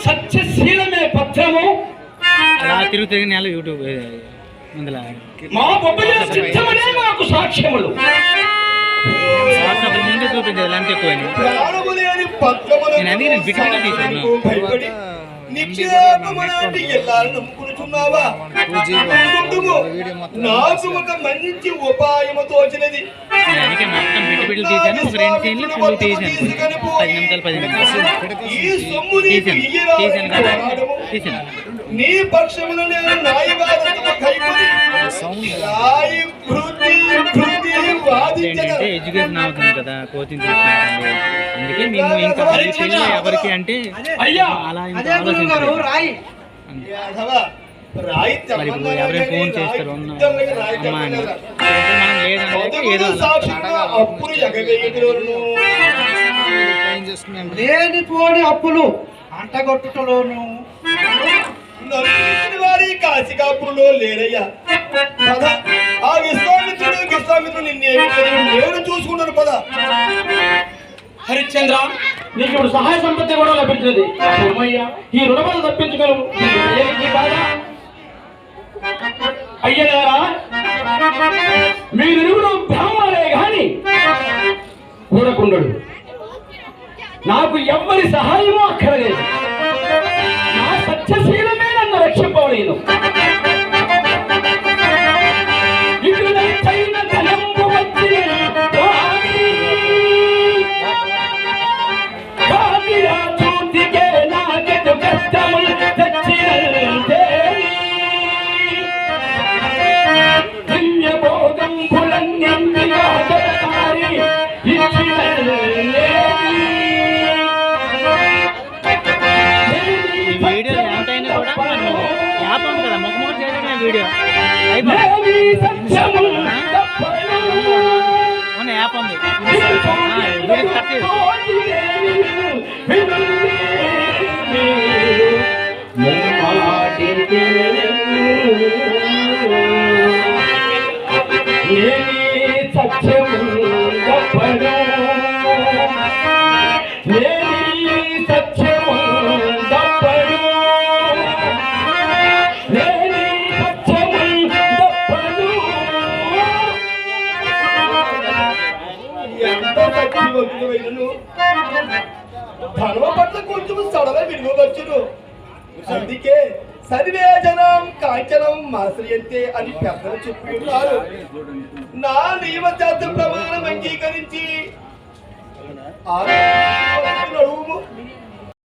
సత్యశీలమే పత్రము తిరుగు నెల యూట్యూబ్ మా బొబ్బలే సిద్ధమనే మాకు సాక్ష్యములు వాట్సాప్ ముందే చూపించాలి అంతే ఎక్కువ నేను అడిగిన బిట్టుగా తీసాను నాకు ఒక మంచి ఉపాయము తోచినది. అందుకే మొత్తం బిట్టు బిడ్డలు తీసాను. ఒక 2 సీన్లు ఫుల్ తీసాను. 10 నిమిషాలు తీసాను. నీ పక్షమును నేను ఏంటంటే ఎడ్యుకేషన్ అవుతుంది కదా, కోచింగ్ తీసుకుంటుంది. అందుకే మేము ఇంకా ఎవరికి అంటే అలా ఆలోచించారు. మరి ఇప్పుడు ఎవరైనా ఫోన్ చేస్తారు అమ్మా అని మనం లేదనలేక ఏదో లేనిపోని అప్పులు అంటగొట్టుటలోను వారి కాశికాపురులో లేరయ్యా. ఆ విశ్వామిత్రుడు నేను చూసుకున్నాను పద. హరిశ్చంద్ర, నీకు ఇప్పుడు సహాయ సంపత్తి కూడా లభించినది. ఈ రుణబాధ తప్పించుకోను. అయ్యగారా, మీరిరువురు బ్రాహ్మణే గాని కూడకుండడు. నాకు ఎవ్వరి సహాయమూ అక్కరలేదు. నా సత్యశీలమే నన్ను రక్షింపలేదు. వీడియో ఎంతైనా కూడా నన్ను యాపం కదా మొక్కమొక్క చేయడమే వీడియో యాప్ ఉంది. వీడియో కట్ ధర్మ పట్ల కొంచెం సడల విలువచ్చును. అందుకే సర్వే జనం కాంచనం మాశ్రయంతే అని పెద్దలు చెప్పి ఉన్నారు. నా నియమశాస్త్ర ప్రమాణం అంగీకరించి నడుము